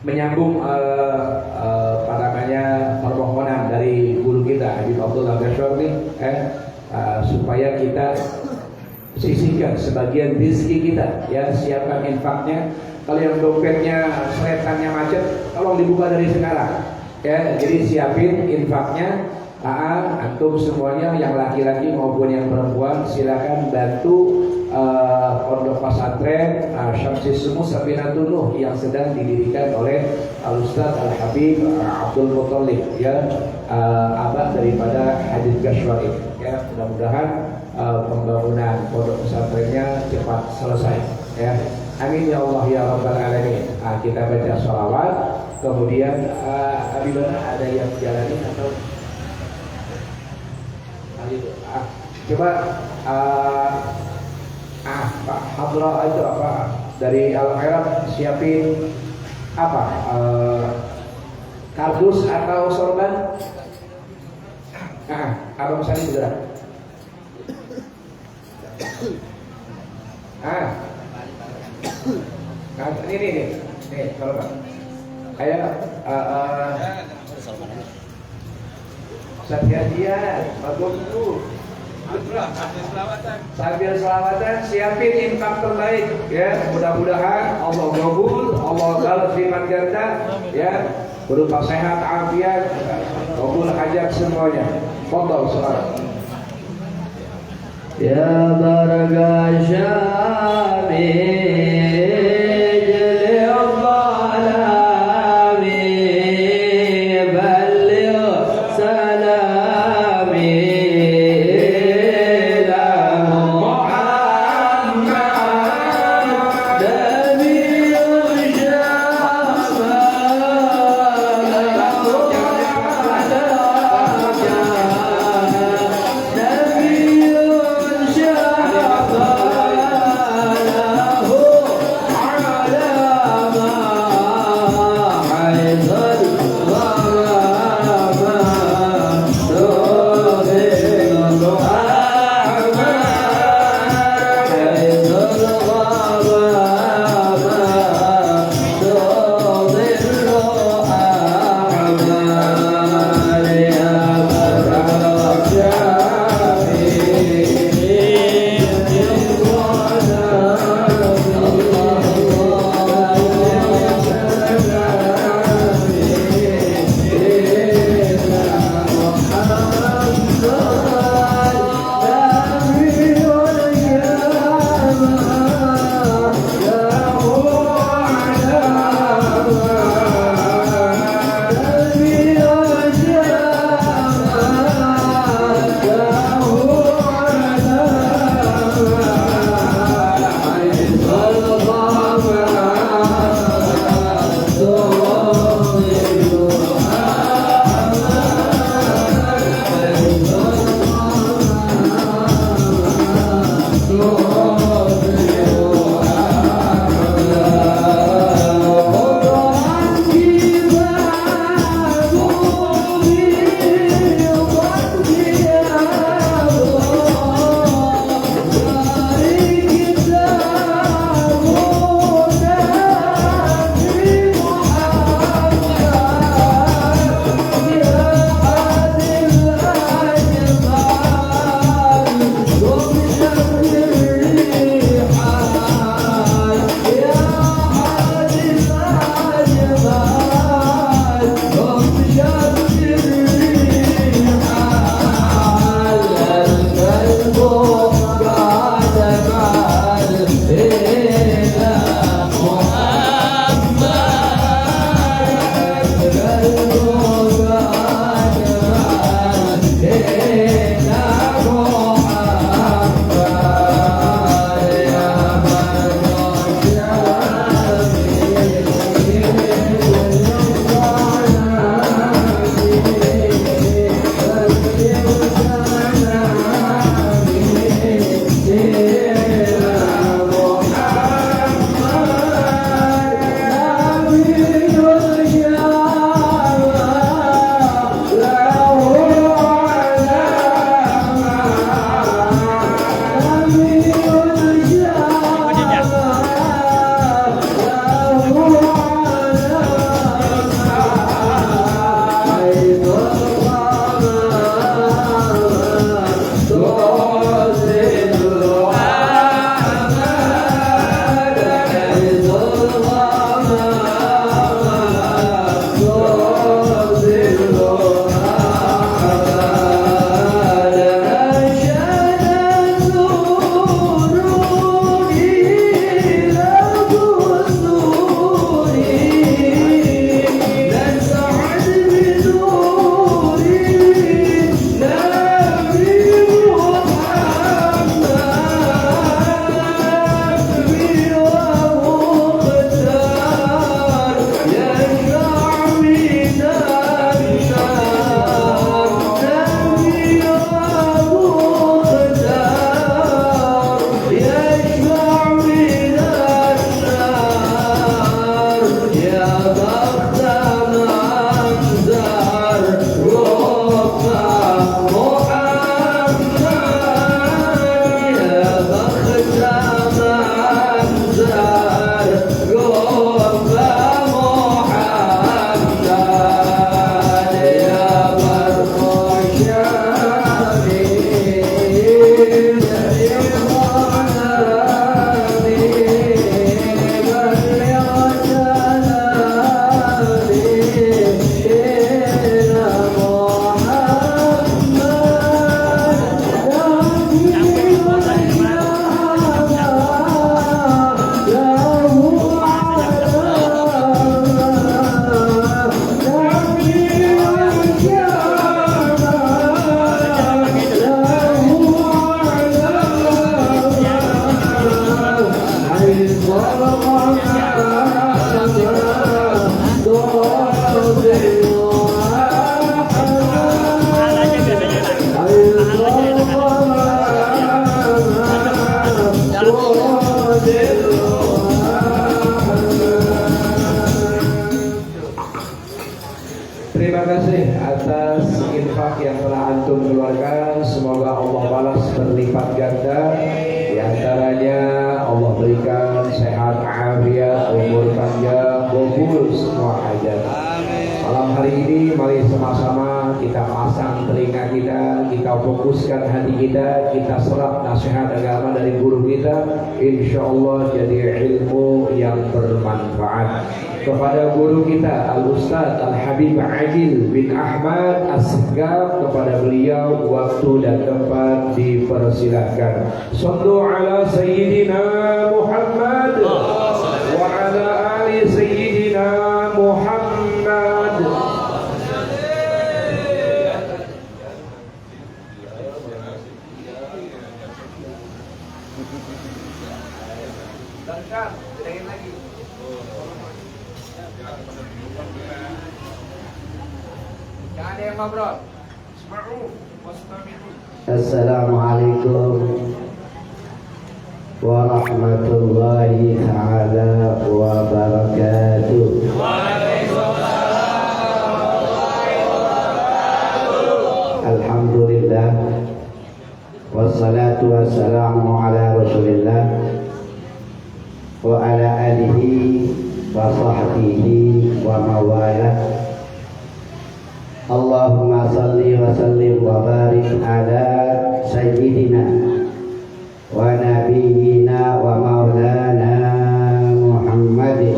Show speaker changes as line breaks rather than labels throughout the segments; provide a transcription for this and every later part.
menyambung apa namanya permohonan dari guru kita Habib Abdullah Ghashorni supaya kita sisihkan sebagian rezeki kita, ya, siapkan infaknya. Kalau yang dompetnya seletannya macet, tolong dibuka dari sekarang, ya. Jadi siapin infaknya. Antum semuanya yang laki-laki maupun yang perempuan silakan bantu pondok pesantren Syamsis Sumus Sabinatul Nuh yang sedang didirikan oleh Al-Ustaz Al-Habib Abdul Muttalib, ya, abah daripada Habib Ghashwari, ya. Mudah-mudahan pembangunan pondok pesantrennya cepat selesai, ya. Amin ya Allah ya Rabbal Alamin. Kita baca sholawat, kemudian Habibana ada yang jalani atau coba Pak Hadra itu apa dari Al-Khairat siapin apa kardus atau sorban. Abang Sani segera. Nih kalau Pak kayak Satiadian, bagus dulu. Sambil selawatan siapin infak terbaik, ya. Mudah-mudahan Allah kabul, Allah balas lipat ganda, ya. Berupa sehat, afiat, kabul hajat semuanya. Fadhal selawat.
Ya Baraka Syami
ganda. Di antaranya Allah berikan sehat, afiat, umur panjang, kabul semua hajat. Malam hari ini mari sama-sama kita pasang telinga kita fokuskan hati kita serap nasihat agama dari guru kita. Insya Allah jadi ilmu yang bermanfaat. Kepada guru kita Al-Ustaz Al-Habib Adil bin Ahmad As-Segaf, kepada beliau waktu dan tempat dipersilahkan. Sallu ala Sayyidina Muhammad wa ala ali Sayyidina Muhammad.
Assalamualaikum warahmatullahi ta'ala wabarakatuh. Alhamdulillah wassalatu wassalamu ala rasulillah wa ala alihi wa sahbihi wa mawalah. Allahumma salli wa sallim wa barik ala sayyidina wa nabiyyina wa maulana Muhammadin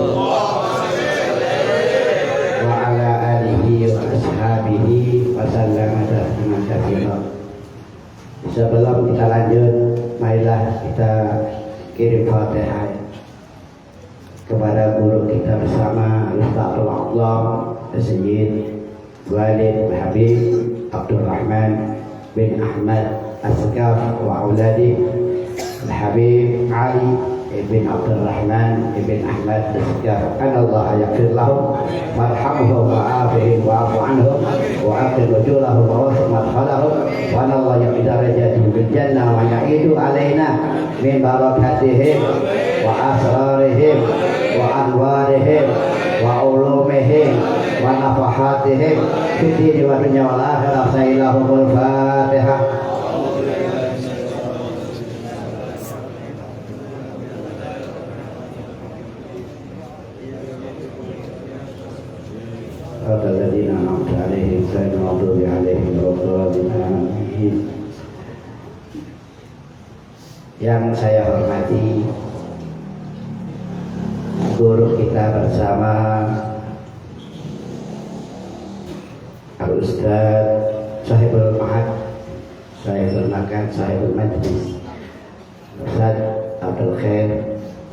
wa ala alihi wa ashabihi wa sallama tasliman katsiran. Sebelum kita lanjut, marilah kita kirim Fatihah kepada guru kita bersama Ustaz Allah Sayyid Walid Habib Abdul Rahman bin Ahmad As-Segaf wa auladi Habib Ali ibn Abdul Rahman ibn Ahmad As-Segaf. Allah yaghfir lahum warhamhum wa'afihim wa'fu anhum wa'aqim wujulahum wa wasi' madkhalahum wa Allah yaqdir darajatihim bil jannah wa ya'idu alaina min barakatihim wa asrarihim wa anwarihim wa ulumihim wa nafahatihim fid dini wa dunya wal akhirah. Sayyidahumul Fatihah. Alladzina an'amta 'alaihim ghairil maghdubi 'alaihim waladdallin. Yang saya hormati guru kita bersama Al-Ustaz Sahibul Ma'ad, saya hormatkan Sahibul Majlis, Ustaz Abdul Khair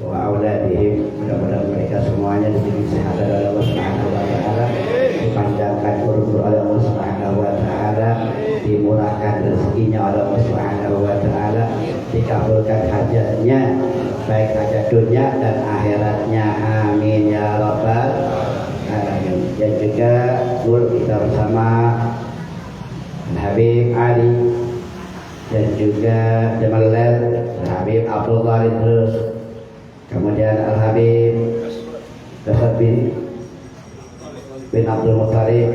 wa auladihim. Mudah-mudahan mereka semuanya diberi sehat oleh Allah Subhanahu wa taala, dipanjangkan umur oleh Allah Subhanahu wa taala, dimurahkan rezekinya oleh Allah Subhanahu wa taala, dikabulkan hajatnya baik hajat dunia dan akhiratnya. Amin ya rabbal alamin. Dan juga guru kita bersama Habib Ali dan juga Jamalal Habib Abdullah Idrus, kemudian Al-Habib Dasar bin Abdul Muttalib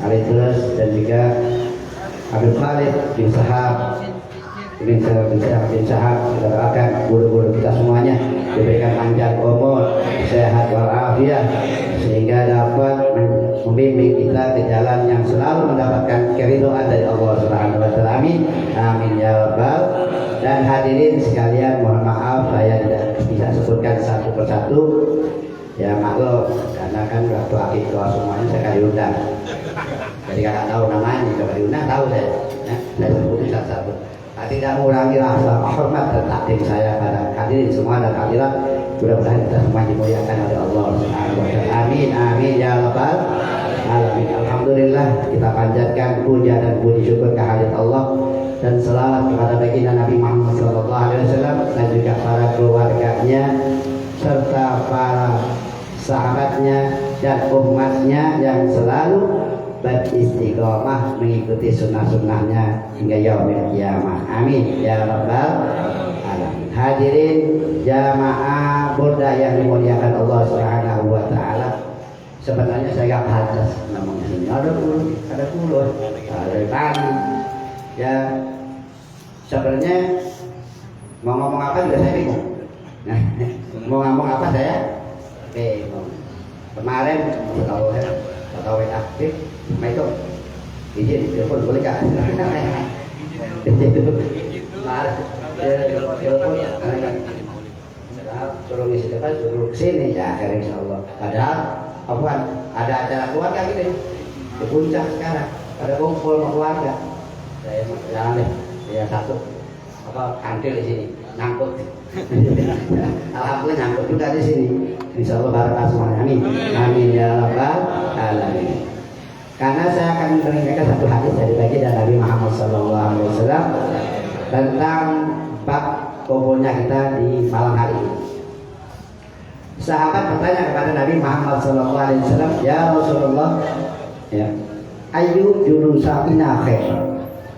Al-Idrus, dan juga Habib Khalid bin Sahab bin Sahab. Kita doakan guru-guru kita semuanya diberikan panjang umur, sehat walafiat, sehingga dapat membimbing kita ke jalan yang selalu mendapatkan keridhaan dari Allah Subhanahu wa taala. Amin. Amin ya rabbal. Dan hadirin sekalian, mohon maaf saya tidak bisa sebutkan satu persatu. Ya maklum, karena kan waktu akikah semuanya saya akan diundang. Jadi kakak tahu namanya, kalau diundang tahu saya. Saya sebutin satu-satu. Tidak mengurangi rasa hormat dan takdim saya pada hadirin semua dan hadirat. Mudah-mudahan kita semua dimuliakan oleh Allah Subhanahu wa taala. Amin amin ya rabbal alamin. Alhamdulillah, kita panjatkan puja dan puji syukur kehadirat Allah dan selawat kepada baginda Nabi Muhammad sallallahu alaihi wasallam dan juga para keluarganya serta para sahabatnya dan umatnya yang selalu beristiqomah mengikuti sunnah-sunnahnya hingga yaumil qiyamah. Amin ya rabbal alamin. Hadirin jamaah burda yang dimuliakan Allah Subhanahu wa taala. Sebenarnya saya gak pantas namanya ini. Ada puluh, ada tadi. Ya sebenarnya Mau ngomong apa juga saya bingung. Nah, mau ngomong apa saya bingung. Kemarin tahu aktif, itu izin telepon boleh kak? Suruh ngisi depan, suruh kesini ya akhirnya insya Allah. Padahal apaan? Ada acara keluarga gitu di puncak sekarang. Ada kumpul sama keluarga. Saya jangan deh, ya satu apa kantil di sini nyangkut. Alhamdulillah nyangkut juga di sini. Insya Allah barakah semuanya. Amin. Amin ya rabbal alamin. Karena saya akan mengingatkan satu hadis dari Nabi Muhammad SAW tentang bab kumpulnya kita di malam hari ini. Sahabat bertanya kepada Nabi Muhammad SAW, ya Rasulullah, ya, ayu julusina khair.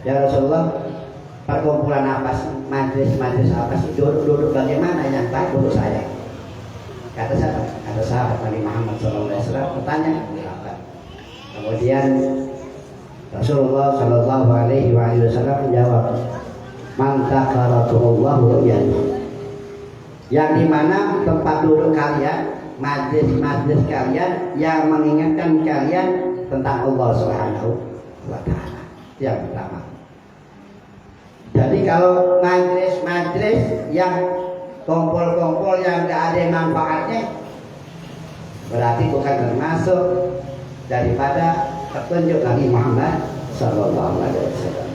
Ya Rasulullah, perkumpulan apa sih, majlis apa sih, duduk bagaimana yang baik untuk saya? Kata siapa? Kata sahabat Nabi Muhammad SAW bertanya. Kemudian Rasulullah Shallallahu Alaihi Wasallam menjawab, man takaratullahu ru'yatuh, yang dimana tempat duduk kalian, majlis kalian yang mengingatkan kalian tentang Allah Subhanahu wa Ta'ala. Yang pertama. Jadi kalau majlis yang kumpul yang tidak ada manfaatnya, berarti bukan termasuk daripada petunjuk Nabi Muhammad Sallallahu Alaihi Wasallam.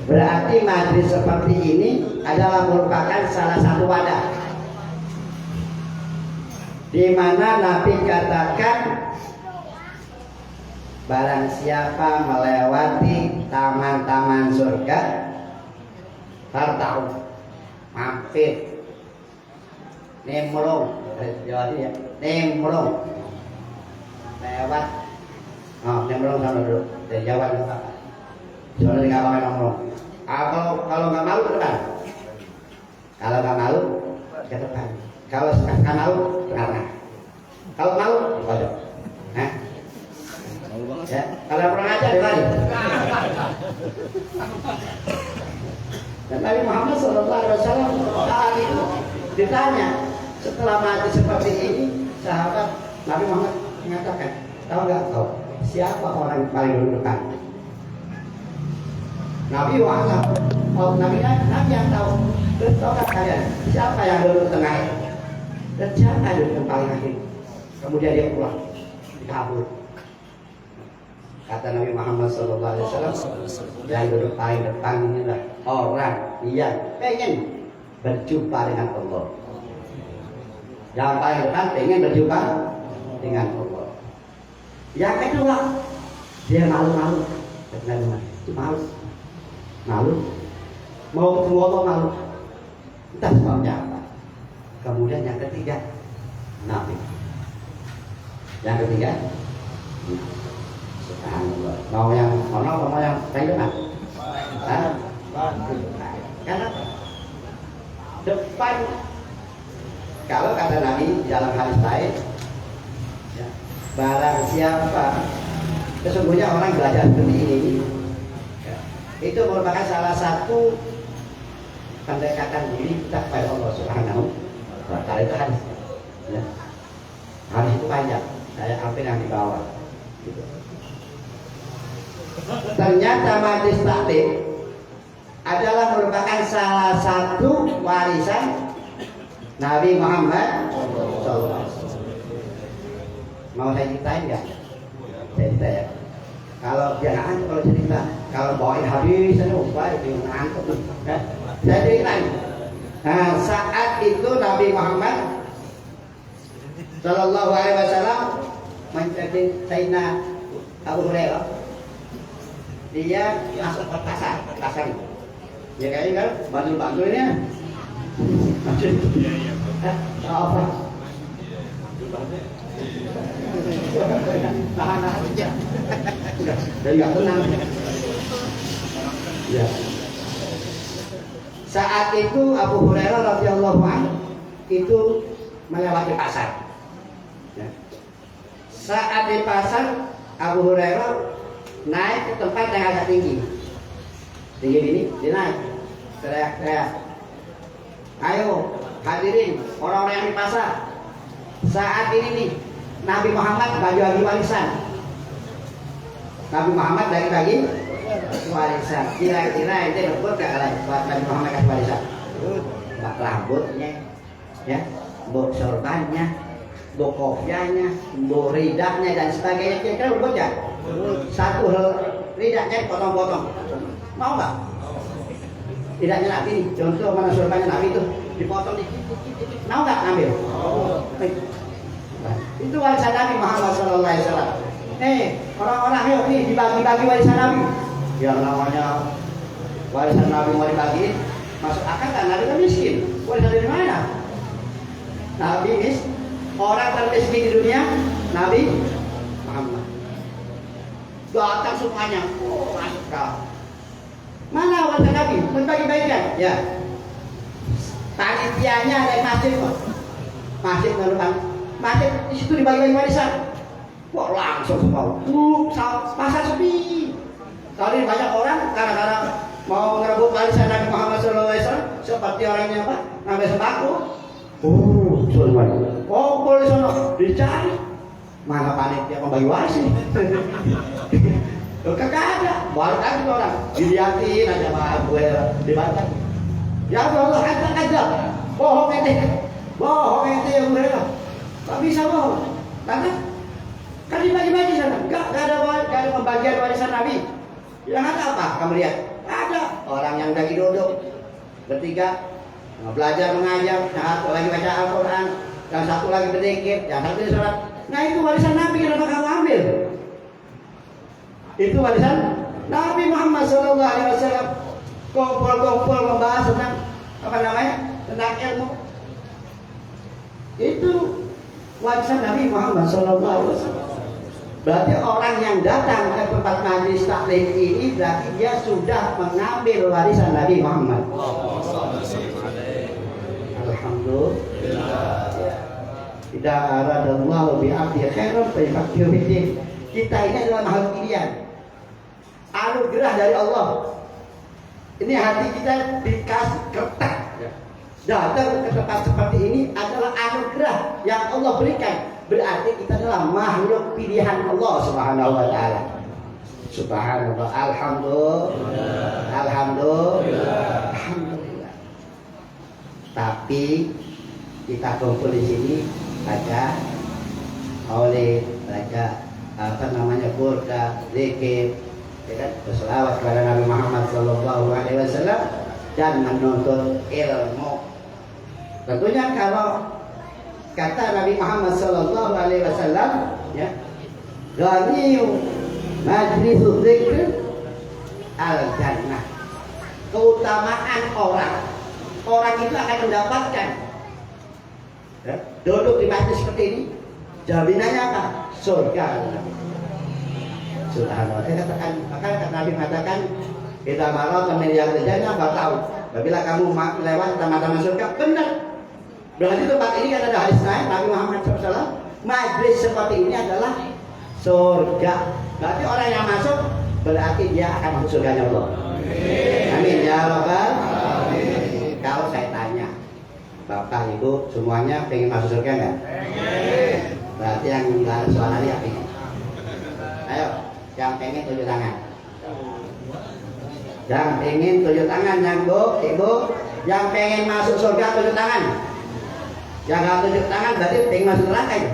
Berarti majlis seperti ini adalah merupakan salah satu wadah di mana Nabi katakan, barang siapa melewati taman-taman surga, tartau, mampir, nimrung, nimrung, lewat, nimrung sama dulu, dari Jawa ke Pak. Soalnya tinggal pakai nomor. Kalau nggak malu ke depan. Kalau nggak malu ke depan. Kalau nggak malu ke tengah. Kalau malu di pojok. Ya, kalau kurang aja di lari. Dan Nabi Muhammad SAW saat itu ditanya setelah mati seperti ini, sahabat Nabi Muhammad mengatakan, tahu nggak kau siapa orang yang paling dulu depan? Nabi wahab, Nabi yang tahu. Terus tahu nggak kalian siapa yang dulu tengah dan siapa yang paling akhir? Kemudian dia pulang, kabur. Kata Nabi Muhammad SAW, yang duduk paling depan inilah orang yang pengen berjumpa dengan Allah. Yang paling depan pengen berjumpa dengan Allah. Yang kedua, dia malu-malu. Malu, mau ketemu Allah malu. Entah sebabnya apa. Kemudian yang ketiga, Nabi. Yang ketiga, subhanallah. Mau yang mana mau yang paling depan? Karena depan, kalau kata Nabi dalam hadis lain, ya, barang siapa, sesungguhnya orang belajar seperti ini, ya, itu merupakan salah satu pendekatan diri kita kepada Allah Subhanahu wa Ta'ala. Itu hadis, ya. Hadis itu panjang, saya ambil yang di bawah. Gitu. Ternyata majlis taklim adalah merupakan salah satu warisan Nabi Muhammad SAW. Mau saya ceritain nggak? Saya cerita ya. Kalau dia ngantuk kalau cerita, kalau bawain habis saya lupa itu ngantuk. Ya. Saya ceritain. Nah, saat itu Nabi Muhammad Sallallahu Alaihi Wasallam menjadi Sayyidina Abu Hurairah. Dia masuk ke pasar itu. Ya kayaknya kan bantu ini ya. Apa? Tahan aja. Jadi nggak tenang. Ya. Saat itu Abu Hurairah radhiyallahu anhu itu melewati pasar. Ya. Saat di pasar Abu Hurairah naik ke tempat yang agak tinggi ini, dia naik, teriak-teriak, Ayo hadirin orang-orang yang di pasar, saat ini nih Nabi Muhammad bagi-bagi warisan. Nabi Muhammad bagi-bagi warisan. Kira-kira itu betul gak kalau Nabi Muhammad kasih warisan? Bak rambutnya, ya, bok sorbannya, bok kopiahnya, bok ridahnya dan sebagainya. Kira-kira betul gak? Satu ridahnya potong-potong. Mau nggak? Ridahnya Nabi nih, contoh mana sorbannya Nabi itu dipotong dikit. Mau nggak ambil? Itu warisan Nabi Muhammad SAW. Orang-orang ayo nih dibagi-bagi warisan Nabi. Yang namanya warisan Nabi mau dibagi, masuk akal kan? Nabi kan miskin. Warisan dari mana? Nabi orang termiskin di dunia, Nabi Muhammad. Datang semuanya, masuk kau. Mana warisan Nabi? Membagi-bagikan? Ya. Panitianya ada yang masjid kok. Masjid masjid di situ dibagi-bagi warisan. Wah langsung semua. Pasar sepi. Tadi banyak orang karena mau merebut warisan Nabi Muhammad SAW seperti orangnya apa? Ngambil sembako. Semua. Kumpul di sana, dicari. Mana panitia membagi waris ini? Kagak ada. Baru kan itu orang dilihatin aja sama gue dibaca. Ya Allah ada. Bohong ente yang mereka. Tak bisa bohong. Karena kan dibagi-bagi sana. Gak ada pembagian warisan Nabi. Yang ada apa? Kamu lihat. Ada orang yang lagi duduk bertiga belajar mengajar, yang satu lagi baca Al-Quran, yang satu lagi berzikir, yang satu sholat. Nah itu warisan Nabi, kenapa kamu ambil? Itu warisan Nabi Muhammad SAW. Kumpul membahas tentang apa namanya? Tentang ilmu. Itu warisan Nabi Muhammad SAW. Berarti orang yang datang ke tempat majlis taklim ini berarti dia sudah mengambil warisan Nabi Muhammad. Alhamdulillah. Tidak aradallahu bi'abdi khairan fayafaqihu fiddin. Kita ini adalah makhluk pilihan, anugerah dari Allah. Ini hati kita dikasih ketak. Datang ke tempat seperti ini adalah anugerah yang Allah berikan. Berarti kita adalah makhluk pilihan Allah Subhanahu wa taala. Subhanallah. Alhamdulillah. Tapi kita kumpul di sini baca maulid, baca apa namanya burda, zikir, ya kan, berselawat kepada Nabi Muhammad SAW dan menuntut ilmu. Tentunya kalau kata Nabi Muhammad SAW, ya, ghaniyu majlisu dzikr al jannah. Keutamaan orang itu akan mendapatkan, ya, duduk di majlis seperti ini, jaminannya apa? Surga. Subhanallah. Maka Nabi mengatakan, kita marah teman yang terjadinya tahu. Apabila kamu lewat taman-taman surga, benar. Berarti tempat ini kan ada hadis lain Nabi Muhammad SAW. Majlis seperti ini adalah surga. Berarti orang yang masuk berarti dia akan masuk surganya Allah. Amin ya Rabbal. Kalau saya tanya, Bapak Ibu semuanya pengen masuk surga nggak? Berarti yang nggak soal hari apa ini? Ayo, yang pengen tunjuk tangan. Yang pengen tunjuk tangan, yang ibu, yang pengen masuk surga tunjuk tangan. Yang nggak tunjuk tangan berarti pengen masuk neraka ya.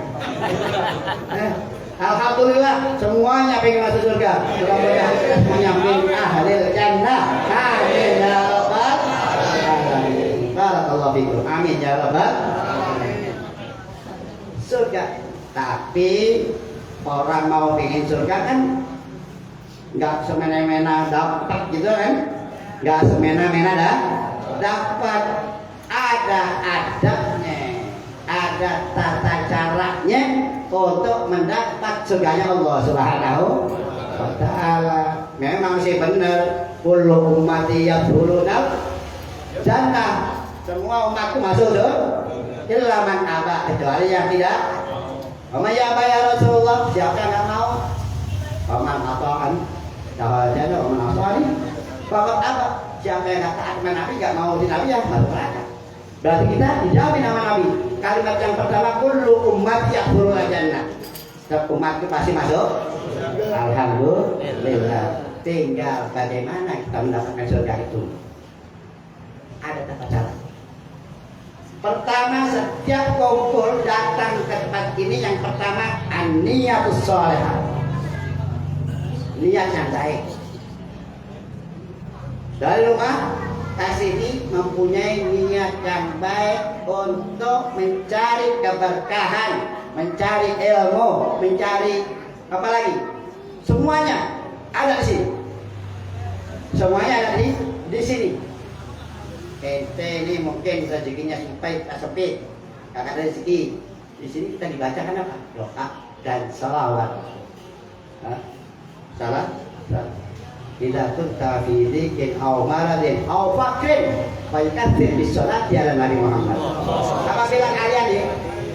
Alhamdulillah semuanya pengen masuk surga. Mudah-mudahan semuanya min ahlil jannah. Amin ya rabbal alamin. Barakallahu fikum. Amin ya rabbal alamin. Surga. Tapi orang mau pengen surga kan nggak semena-mena dapat gitu kan? Nggak semena-mena dapat. Ada adabnya, ada tata caranya untuk mendapat surganya Allah Subhanahu wa taala. Memang sih benar, kullu ummati yadkhuluna jannah. Semua umatku masuk surga. Illa man aba, kecuali yang tidak. Wa ya Rasulullah, siapa yang enggak mau? Paman atauan jannah wa man asani. Bapak apa? Siapa yang enggak taat Nabi enggak mau di Nabi ya masuk neraka. Berarti kita dijamin sama Nabi. Kalimat yang pertama, kullu ummati yadkhulul jannah. Setiap umat itu pasti masuk. Alhamdulillah. Tinggal bagaimana kita mendapatkan surga itu. Ada tata cara. Pertama, setiap kumpul datang ke tempat ini, yang pertama an-niyatus shalihah. Niat yang baik. Dari rumah ke sini mempunyai niat yang baik untuk mencari keberkahan, mencari ilmu, mencari apa lagi? Semuanya ada di sini. Semuanya ada di sini. Ente ini mungkin rezekinya sempit, kakak ada rezeki. Di sini kita dibacakan apa? Doa dan salawat. Salah? Tidak kunta fi dzikrin aw maradin aw fakrin fa yakthir bis sholati ala Nabi Muhammad. Apabila kalian nih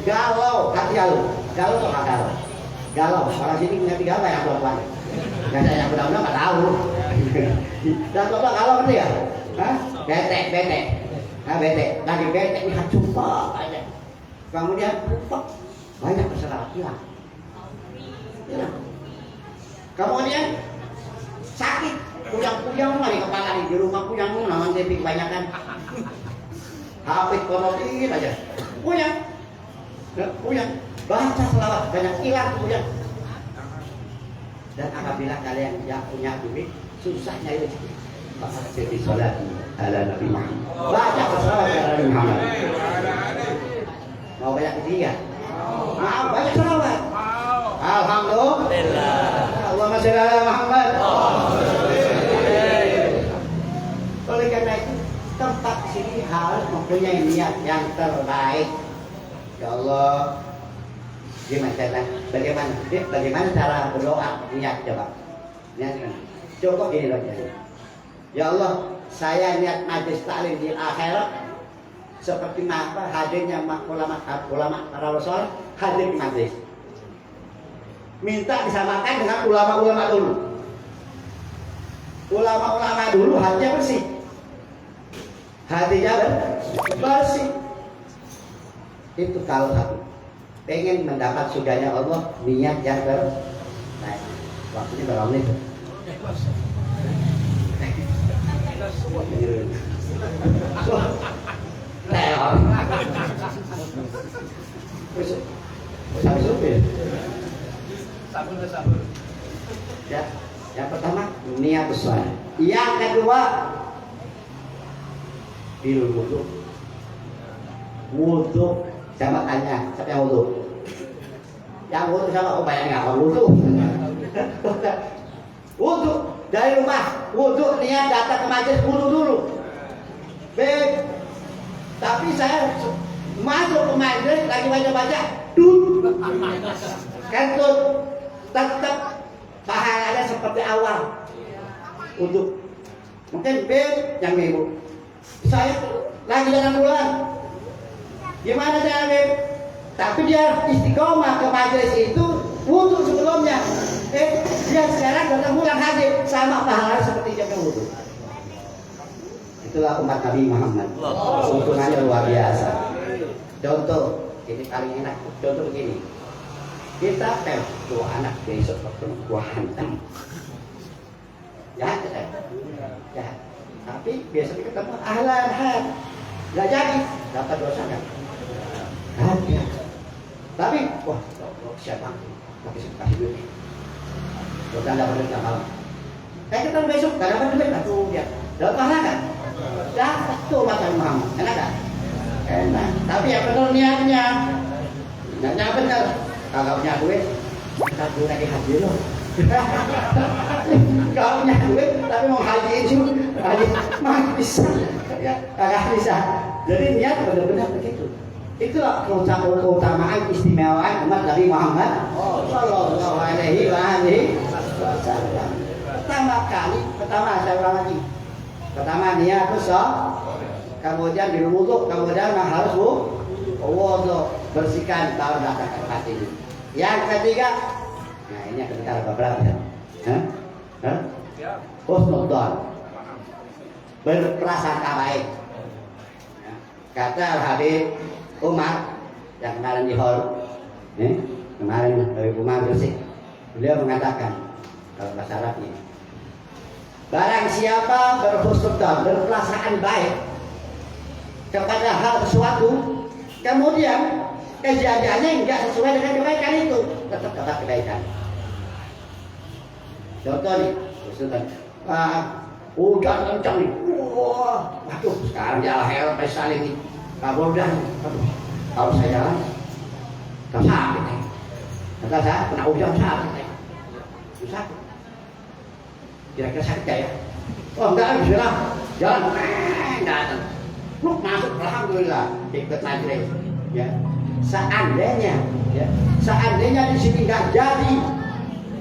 galau, hati galau tuh galau. Galau, orang sini punya tiga apa yang perempuan? Nggak ada yang muda-muda nggak tahu. Dan bapak galau ngerti ya? Hah? Bete. Bete. Lagi bete ini jumpa aja. Kemudian lupa banyak kesalahan hilang. Kemudian sakit, kuyang-kuyang di kepala nih, di rumah kuyang namun TV kebanyakan. Hafid konotin aja. Kuyang. Baca selawat banyak hilang kuyang. Dan apabila kalian yang punya duit, susahnya itu maka jadi sholat ala Nabi Muhammad. Baca selawat ala Nabi Muhammad. Mau banyak ketiga? Mau banyak selawat. Alhamdulillah. Allahumma sholli ala Muhammad. Oleh karena itu tempat sini harus mempunyai niat yang terbaik. Ya Allah, bagaimana cara berdoa niat coba? Niat cukup gini loh jadi. Ya Allah, saya niat majlis taklim di akhirat seperti apa hadirnya ulama para rasul hadir di majlis. Minta disamakan dengan ulama-ulama dulu. Ulama-ulama dulu hatinya bersih. Hatinya bersih. Itu kalau satu pengen mendapat surganya Allah, niat yang terbaik. Waktunya berapa menit? Sabun. Ya, yang pertama niat besar. Yang kedua bilul wudu. Sama tanya, siapa yang wudu? Yang wudu sama bayang nggak wudu? Wudu dari rumah, wudu niat datang ke majelis wudu dulu. Baik. Tapi saya masuk ke majelis lagi baca-baca, kentut tetap pahalanya seperti awal. Wudu. Mungkin yang ibu. Saya lagi dalam bulan. Gimana cara tapi dia istiqomah ke majelis itu wudu sebelumnya. Dia sekarang datang bulan hadir sama pahala seperti jaga wudu. Itulah umat Nabi Muhammad. Keuntungannya luar biasa. Contoh, ini paling enak. Contoh begini. Kita dua anak besok ketemu gua hantam. Ya. Tapi biasanya ketemu ahlan had. Gak jadi, dapat dosa kan? Ada. Tapi, wah, siapa? Tapi saya kasih duit. Dosa dapat duit malam. Kita besok gak dapat duit, tuh dia. Dapat pahala kan? Dapat tuh mata Muhammad. Enak kan? Enak. Tapi yang benar niatnya. Niatnya benar. Kalau punya duit, kita dulu lagi haji loh. Kalau punya duit, tapi mau haji itu, haji mah bisa. Ya, kagak bisa. Jadi niat benar-benar begitu. Itulah keutamaan istimewaan umat Nabi Muhammad Sallallahu Alaihi Wasallam. Pertama saya ulang lagi. Pertama niat besar, kemudian berwudu, kemudian harus wudu, bersihkan baru datang ke tempat ini. Yang ketiga, nah ini yang ketiga berapa ya? Husnudzon, berprasangka baik. Kata Habib Umar yang kemarin di hall, kemarin Habib Umar bersih, beliau mengatakan kalau bahasa Arabnya, barang siapa berhusnudzon, berperasaan baik kepada hal sesuatu, kemudian kejadiannya enggak sesuai dengan kebaikan itu, tetap dapat kebaikan. Contoh nih, husnudzon, hujan kencang nih, wah, waduh, sekarang jalan hell pesal ini, kalau udah, kalau saya jalan, tak sakit, kata saya kena hujan sakit, sakit. Kira-kira sakit ya? Oh enggak, bismillah, jalan, datang, lu masuk, alhamdulillah, ikut majelis, ya. Seandainya di sini nggak jadi,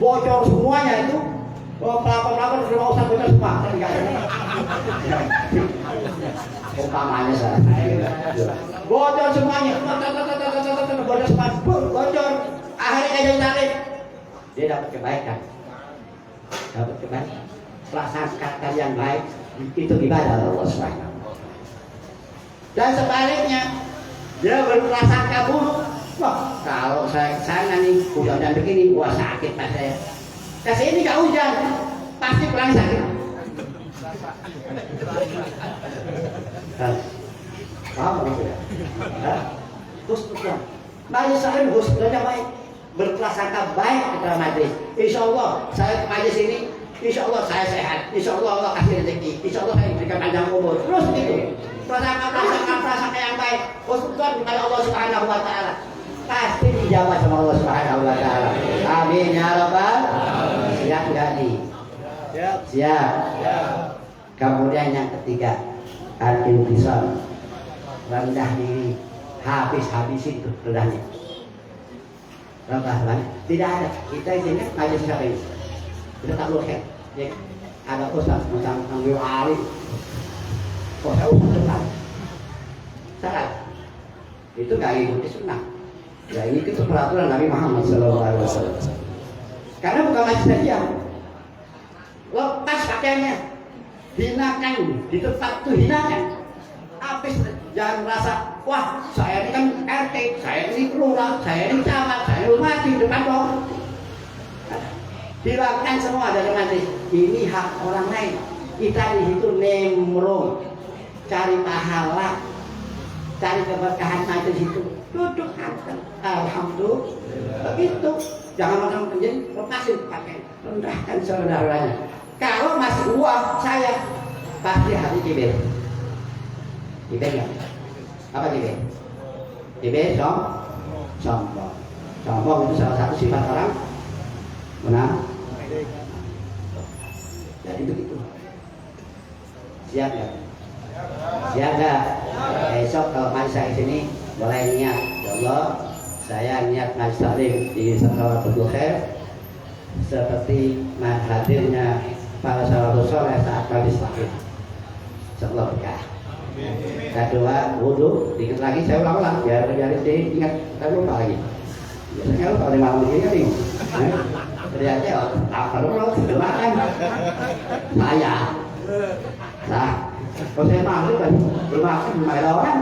bocor semuanya itu, pelapor-pelapor sudah usah bocor semua, kan nggak ada. Umpamanya saya, bocor semuanya, bocor semua, bocor, akhirnya jadi tarik, dia dapat kebaikan. Dapat kebaikan, perasaan kata yang baik itu ibadah Allah Subhanahu. Dan sebaliknya dia berprasangka buruk, wah kalau saya sana nih hujan begini, wah sakit pas saya. Kesini gak hujan, pasti pulang sakit. Paham tidak? Husnuzon, majelis saling husnuzonnya baik. Berprasangka baik kepada majelis. Insya Allah saya ke majelis ini, insya Allah saya sehat, insya Allah Allah kasih rezeki, insya Allah saya diberikan panjang umur. Terus gitu, prasangka yang baik, husnuzon kepada Allah Subhanahu Wa Taala, pasti dijawab sama Allah Subhanahu Wa Taala. Amin ya Rabbal. Siap nggak nih? Siap. Kemudian yang ketiga, al-intisab, rendah diri, habis-habisin tuh rendahnya. Rendah banget, tidak ada. Kita ini aja siapa ini? Kita tak boleh. Ya, ada ustaz macam ambil alim. Oh, saya ustaz. Salah. Itu gak ikuti sunnah. Ya ini itu peraturan Nabi Muhammad SAW. Karena bukan majelis dia. Lepas pakaiannya, hinakan di tempat itu hinakan. Habis jangan merasa, wah saya ini kan RT, saya ini lurah, saya ini camat, saya rumah di depan dong. Hilangkan semua dari majelis. Ini hak orang lain. Kita di situ nemrong, cari pahala, cari keberkahan majelis itu. Duduk hantar, alhamdulillah. Begitu. Jangan orang menjadi lepasin pakai, rendahkan saudaranya. Kalau masih uang saya pasti hati kibir. Kibir ya? Apa kibir? Kibir sombong. Sombong itu salah satu sifat orang menang. Jadi begitu. Siap ya? Siap dah. Esok kalau mari saya sini boleh niat, ya Allah, saya niat majelis taklim di Sakaratul Khair seperti hadirnya para sahabat soleh saat majelis taklim. Insyaallah berkah. Kedua, wudu. Dikit lagi saya ulang-ulang biar menjadi diingat. Saya lupa lagi. Biasanya lupa di malam ini kan bingung. Ternyata apa dulu doakan. Saya. Nah, kalau saya masuk kan belum masuk belum ada orang.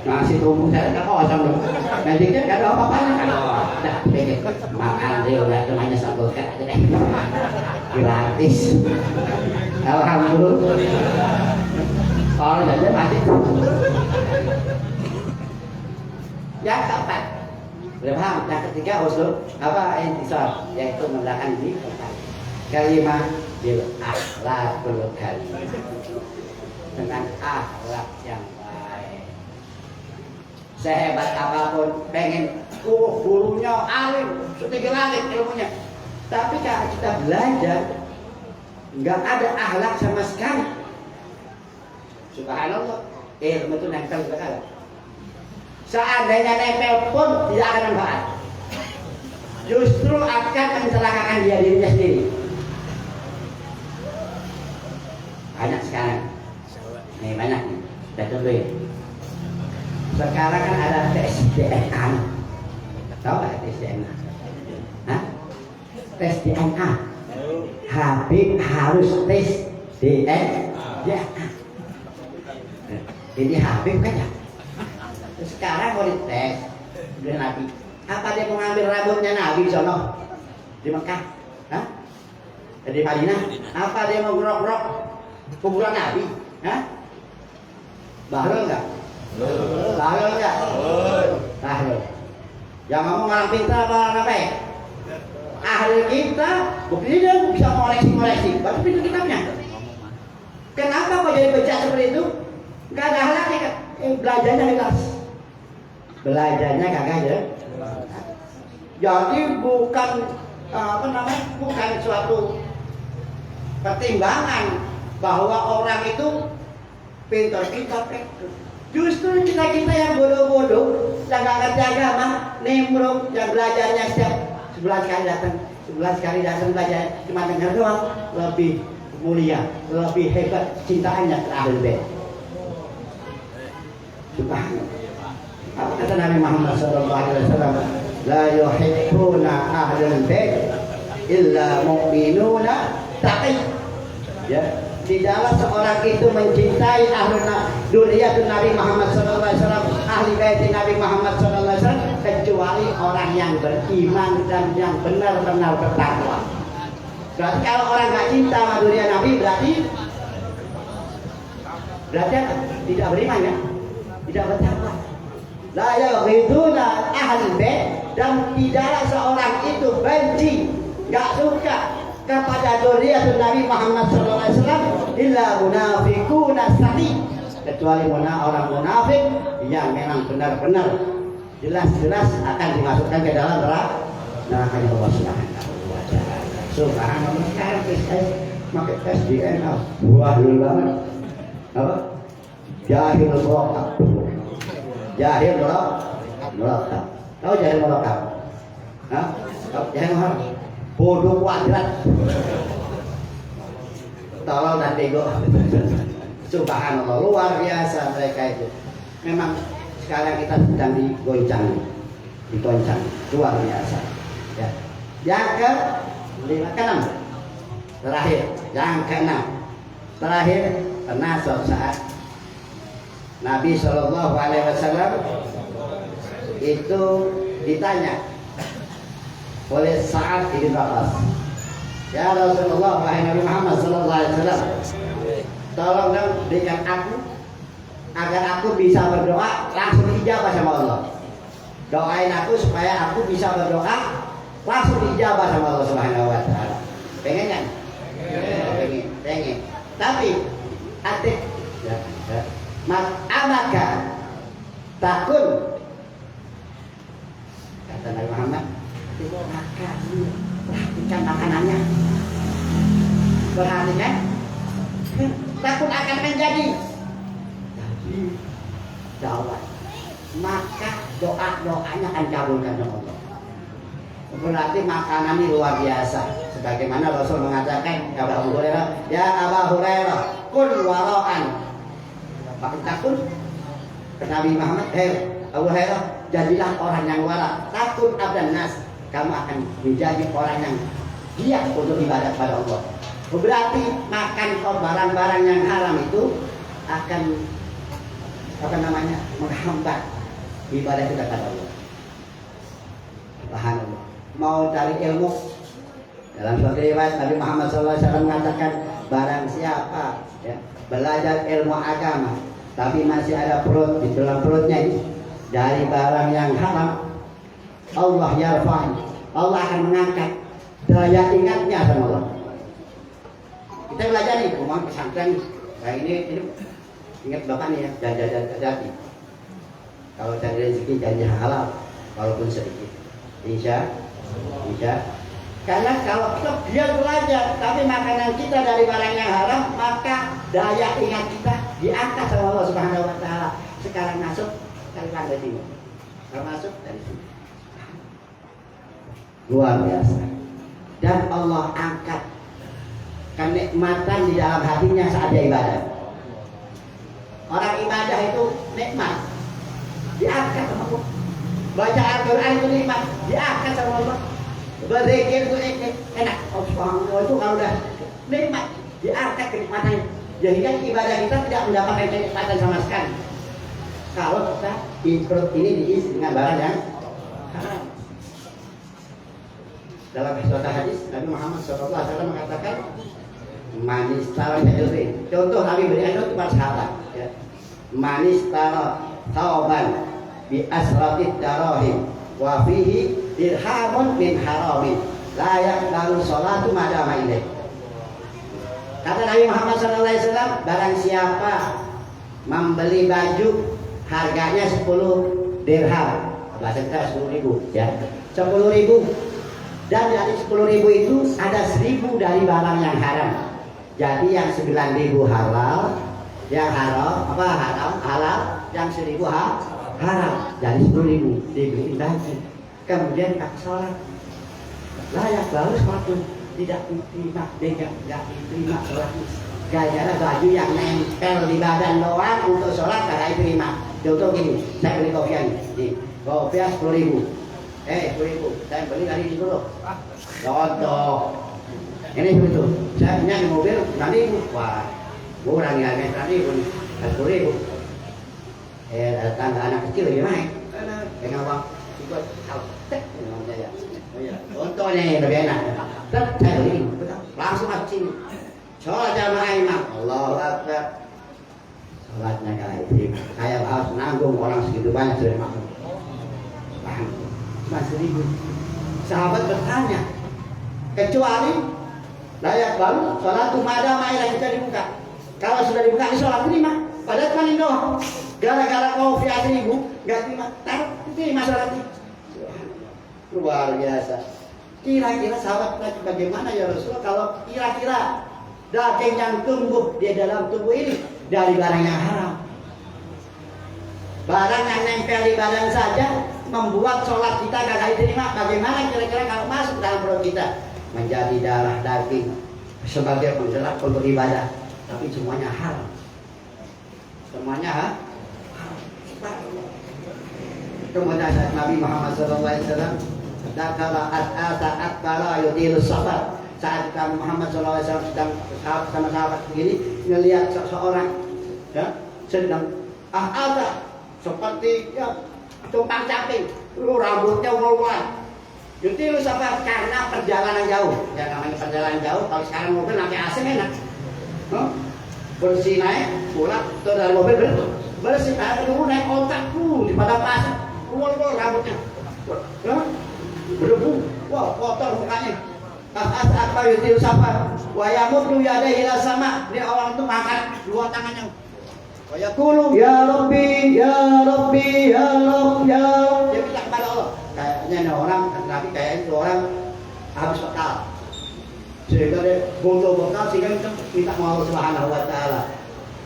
Ngasih tumpuk saya tak kosong dong. Nanti kan gak ada apa-apanya kan. Dah, begini. Makan dia udah namanya sambal kat aja deh. Gratis. Alhamdulillah. Kalau saja mati. Yang keempat, berpaham. Yang ketiga usul apa intisab, yaitu meletakkan diri kalimat bil akhlakul karimah, dengan akhlak yang baik. Sehebat apapun pengen gurunya alim setinggi langit ilmunya, tapi kalau kita belajar nggak ada akhlak sama sekali, subhanallah, ilmu itu nempel sekali. Seandainya nempel pun tidak akan manfaat, justru akan mencelakakan dia dirinya sendiri. Banyak sekarang, nih banyak nih, kita contohin. Sekarang kan ada tes DNA, tahu nggak tes DNA? Hah? Tes DNA. Habib harus tes DNA. Ini Habib kan ya. Sekarang mau dites dengan Nabi. Apa dia mau ngambil rambutnya Nabi di sono? Di Mekah? Hah? Di Madinah? Apa dia mau ngerok-ngerok kuburan Nabi? Hah? Bahrul enggak? Bahrul enggak? Bahrul. Yang ngomong orang pintar apa orang apa ya? Ahli kita, buktinya dia bisa ngoreksi-ngoreksi. Baca pintu kitabnya. Kenapa kok jadi becak seperti itu? Enggak ada halnya kan? Belajarnya kelas. Belajarnya kagak ya. Jadi bukan bukan suatu pertimbangan bahwa orang itu pintar kita. Justru kita yang bodoh-bodoh, yang nggak ngerti agama, nimbrung, yang belajarnya setiap 11 kali datang belajar cuma dengar doang, lebih mulia, lebih hebat cintaannya ke Ahlul Bait. Subhanallah. Apa kata Nabi Muhammad SAW? La yuhibbuna ahlul bait illa mu'minuna taqi. Ya, tidaklah seorang itu mencintai ahlul dzurriyyatun Nabi Muhammad SAW, ahli bait Nabi Muhammad SAW, kecuali orang yang beriman dan yang benar-benar bertakwa. Berarti kalau orang nggak cinta sama dzurriyyah Nabi berarti apa? Tidak beriman ya, tidak bertakwa. La yaghiduna ahlul bait, dan tidaklah seorang itu benci, nggak suka kepada dzurriyyah Nabi Muhammad SAW illa munafiquna sadi, kecuali orang munafik yang memang benar-benar jelas-jelas akan dimasukkan ke dalam neraka Allah Subhanahu wa ta'ala. Sekarang pakai tes DNA, wah dulu banget. Apa? Jahil murakkab. Jahil murakkab. Tahu jahil murakkab? Hah? Jahil murakkab. Bodoh kuadrat. Tolol dan bego. Subhanallah, luar biasa mereka itu. Memang sekarang kita sedang digoncang, luar biasa. Ya. Yang ke-6 terakhir, yang ke-6 terakhir, pernah suatu saat Nabi SAW itu ditanya oleh Sa'ad bin Waqqas, ya Rasulullah, wahai Nabi Muhammad SAW, tolong dong berikan aku agar aku bisa berdoa langsung dijabah sama Allah. Doain aku supaya aku bisa berdoa langsung dijabah sama Allah Subhanahu wa ta'ala. Pengen kan? Pengen. Tapi atik amaka takun, kata Nabi Muhammad, maka perhatikan makanannya, perhatikan, takut akan menjadi jawab, maka doanya akan kabulkan sama Allah. Berarti makanan ini luar biasa. Sebagaimana Rasul mengatakan kepada Abu Hurairah, ya Abu Hurairah, kun waraan. Makin takut ke Nabi Muhammad, Abu Hurairah, jadilah orang yang wara, takut abdan nas. Kamu akan menjadi orang yang giat untuk ibadah pada Allah. Berarti makan barang-barang yang haram itu akan menghambat ibadah kita pada Allah. Subhanallah. Mau cari ilmu, dalam suatu riwayat Nabi Muhammad SAW mengatakan, barang siapa ya, belajar ilmu agama tapi masih ada perut di dalam perutnya ini dari barang yang haram, Allah Allah akan mengangkat daya ingatnya sama Allah. Kita belajar nih, rumah pesantren, nah ini ingat bapak nih ya, jadi kalau cari rezeki janji halal walaupun sedikit, insya. Karena kalau dia belajar tapi makanan kita dari barang yang haram, maka daya ingat kita diangkat sama Allah Subhanahu wa ta'ala. Sekarang masuk dari sini, kalau masuk dari sini, luar biasa. Dan Allah angkat kenikmatan di dalam hatinya saat dia ibadah. Orang ibadah itu nikmat, diangkat sama Allah. Baca Al-Quran itu nikmat, diangkat sama Allah. Berzikir itu enak. Oh, subhanallah, itu kalau udah nikmat, diangkat kenikmatannya. Jadi kan ibadah kita tidak mendapatkan kenikmatan sama sekali. kalau kita perut ini diisi dengan barang yang haram. Dalam suatu hadis Nabi Muhammad SAW mengatakan manis tawa jadulin. Contoh Nabi berikan itu kepada sahabat. Ya. Manis tawa tauban bi asratit darahim wa fihi dirhamun min haramin layak lalu sholatu madama ilaih. Kata Nabi Muhammad SAW, barang siapa membeli baju harganya 10 dirham, bahasa kita 10.000 ya, 10.000, dan dari 10.000 itu ada 1.000 dari barang yang haram. Jadi yang 9.000 halal, yang haram halal, yang 1.000 haram. Jadi 10.000 dibeli baju, kemudian tak sholat, layak baru sepatu tidak diterima, tidak diterima sholat. Gara-gara baju yang nempel di badan doang untuk sholat tidak diterima. Contoh gini, saya beli kopiah nih, kopiah 10.000, 10.000, saya beli dari situ loh. Contoh, ini begitu, saya punya di mobil 9.000, wah, murah nih harganya 10.000. Datang anak kecil lagi main, dengan uang ikut kaltek, contohnya yang lebih enak. Dan saya beli, langsung masuk sini, sholat jamaah imam, Allahu Akbar. Sholatnya kali itu saya harus nanggung orang segitu banyak sudah makmum. Paham? Cuma 1.000. Sahabat bertanya, kecuali layak baru sholat madama yang kita dibuka. Kalau sudah dibuka di sholat terima. Padahal kan ini doang. Gara-gara kopi 1.000 nggak terima, taruh terima sholatnya. Luar biasa. Kira-kira sahabat bagaimana ya Rasulullah kalau kira-kira daging yang tumbuh di dalam tubuh ini dari barang yang haram, barang yang nempel di badan saja membuat sholat kita gak diterima. Bagaimana kira-kira kalau masuk dalam perut kita menjadi darah daging sebagai penggerak untuk ibadah, tapi semuanya haram, semuanya haram. Kemudian Nabi Muhammad SAW dakala at bala yudil safar. Saat Nabi Muhammad SAW sedang sama sahabat begini, melihat seseorang ya, sedang seperti ya, tumpang caping, rambutnya ular-ular. Yudil safar karena perjalanan jauh. Ya namanya perjalanan jauh. Kalau sekarang mobil nanti AC enak, bersih naik, pulang atau dari mobil bersih naik, naik otak di padang pasir, ular-ular rambutnya, berdebu, wah kotor mukanya. Apa yutil safar wa yamuddu yadayhi ila sama. Dia orang itu makan dua tangannya. Wa yaqulu ya Rabbi ya Rabbi ya Rabb ya. Dia minta kepada Allah. Kayaknya ini orang, tapi kayaknya itu orang habis bekal. Sehingga dia butuh bekal sehingga minta sama Allah Subhanahu wa taala.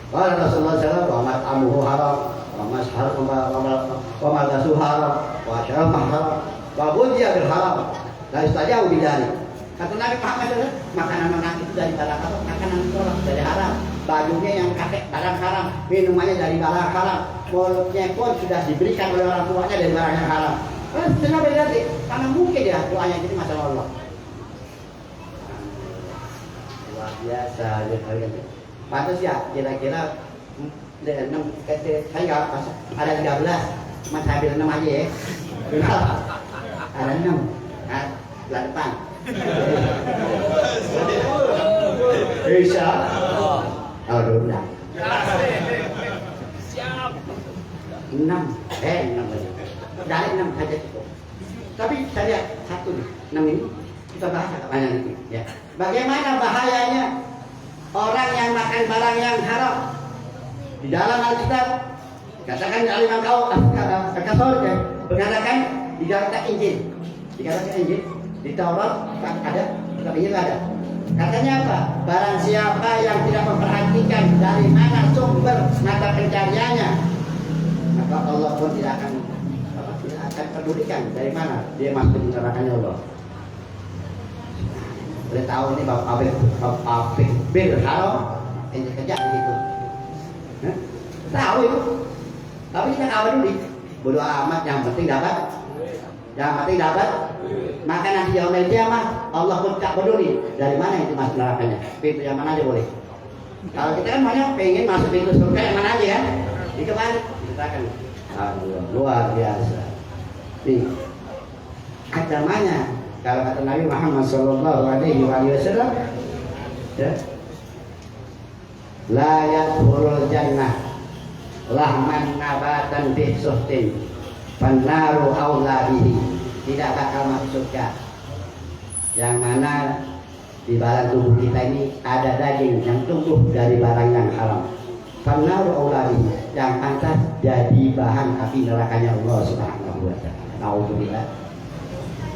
Qala Rasulullah sallallahu alaihi wasallam, "Wa mat'amuhu haram, wa mashhar wa malbasuhu haram, wa syarabuhu haram, wa ghudhiya bil haram." La yustaja'u bidhalik. Kata Nabi Muhammad SAW, makanan orang itu dari barang apa? Makanan sholat dari haram. Bajunya yang pakai barang haram, minumannya dari barang haram, mulutnya pun sudah diberikan oleh orang tuanya dari barang yang haram. Kenapa berarti? Karena mungkin ya doanya jadi masalah Allah. Luar biasa. Pantas ya, kira-kira 6, saya nggak ada 13, mas ambil 6 aja ya. Ada 6, bulan depan. Bisa. Oh, udah. Siap. 6 aja. Dari 6 saja cukup. Tapi saya lihat satu nih, 6 ini kita bahas apa nanti ya. Bagaimana bahayanya orang yang makan barang yang haram? Di dalam Alkitab katakan Al-Imam Al-Kasor mengatakan di dalam Injil. Dikatakan Injil, di Taurat ada, tapi ini ada. Katanya apa? Barang siapa yang tidak memperhatikan dari mana sumber mata pencariannya, maka Allah pun tidak akan pedulikan dari mana dia masuk di nerakanya Allah. Boleh tahu ini Bapak bil haram ini kerja gitu. Tahu itu. Tapi kita kawan dulu. Bodoh amat, yang penting dapat. Yang penting dapat. Maka nanti yaumil kiamah Allah pun tak peduli dari mana itu masuk nerakanya. Pintu yang mana aja boleh. Kalau kita kan banyak pengen masuk pintu surga yang mana aja kan? Di kebalik. menceritakan luar biasa. Nih, agamanya kalau kata Nabi Muhammad Sallallahu Alaihi Wasallam, ya, la yadkhulul jannah lahman nabatan fi suhtin fannaru aula bihi, tidak bakal masuk surga yang mana di dalam tubuh kita ini ada daging yang tumbuh dari barang yang haram. Fannaru aula bihi, yang pantas jadi bahan api nerakanya Allah Subhanahu wa taala. Nauzubillah.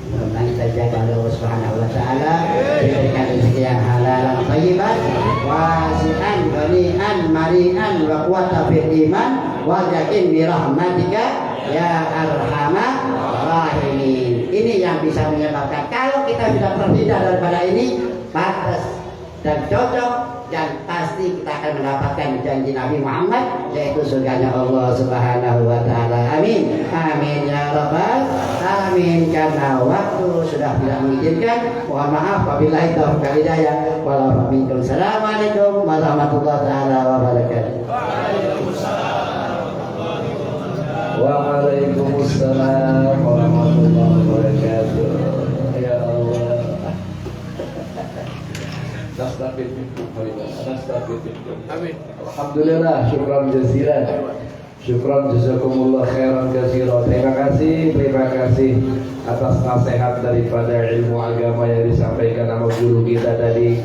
Mudah-mudahan kita jaga oleh Allah Subhanahu wa taala, diberikan rezeki yang halal dan thayyiban, wasi'an, ghani'an, mari'an, wa quwwata fil iman, wa yakin bi rahmatika ya arhamar rahimin. Ini yang bisa menyebabkan kalau kita sudah terhindar daripada ini, pantas dan cocok dan pasti kita akan mendapatkan janji Nabi Muhammad, yaitu surganya Allah Subhanahu wa taala. Amin. Amin ya rabbal alamin. Karena waktu sudah tidak mengizinkan, mohon maaf wabillahi taufiq wal hidayah. Wassalamualaikum warahmatullahi taala wabarakatuh.
Waalaikumsalam warahmatullahi wabarakatuh. Ya Allah. Amin. Alhamdulillah, syukran jazilan. Syukran jazakumullah khairan katsiran. Terima kasih atas nasihat daripada ilmu agama yang disampaikan sama guru kita tadi.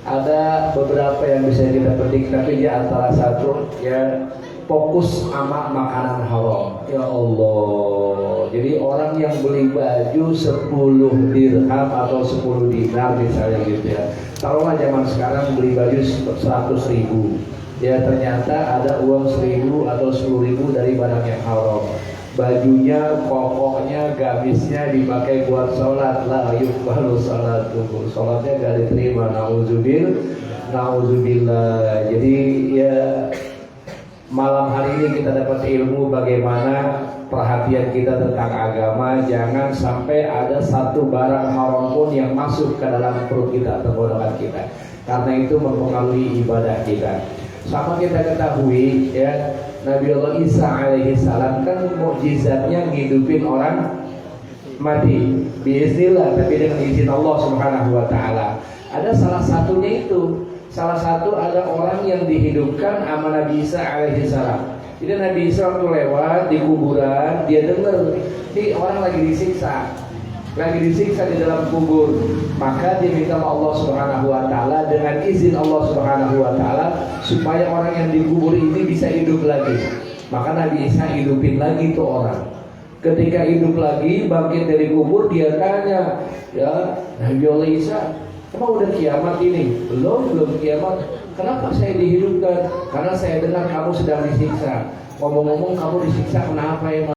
Ada beberapa yang bisa kita petik, tapi di antara satu ya, fokus sama makanan haram. Ya Allah. Jadi orang yang beli baju 10 dirham atau 10 dinar misalnya gitu ya. Taruhlah zaman sekarang beli baju 100.000. Ya ternyata ada uang 1.000 atau 10.000 dari barang yang haram. Bajunya, kokoknya, gamisnya dipakai buat sholat, la yuqbalu sholatuhu, sholatnya gak diterima. Nauzubillah. Jadi ya, malam hari ini kita dapat ilmu bagaimana perhatian kita tentang agama. Jangan sampai ada satu barang haram pun yang masuk ke dalam perut kita, tenggorokan kita, karena itu mempengaruhi ibadah kita. Sama kita ketahui ya, Nabi Allah Isa alaihi salam kan mukjizatnya ngidupin orang mati biiznillah, tapi dengan izin Allah Subhanahu wa taala. Ada salah satunya itu, salah satu ada orang yang dihidupkan sama Nabi Isa alaihi salam. Jadi Nabi Isa waktu lewat di kuburan, dia dengar ini orang lagi disiksa di dalam kubur. Maka dia minta sama Allah Subhanahu wa taala dengan izin Allah Subhanahu wa taala supaya orang yang dikubur ini bisa hidup lagi. Maka Nabi Isa hidupin lagi tuh orang. Ketika hidup lagi, bangkit dari kubur, dia tanya, ya Nabi Allah Isa, emang udah kiamat ini? Belum kiamat. Kenapa saya dihidupkan? Karena saya dengar kamu sedang disiksa. Ngomong-ngomong, kamu disiksa kenapa emang?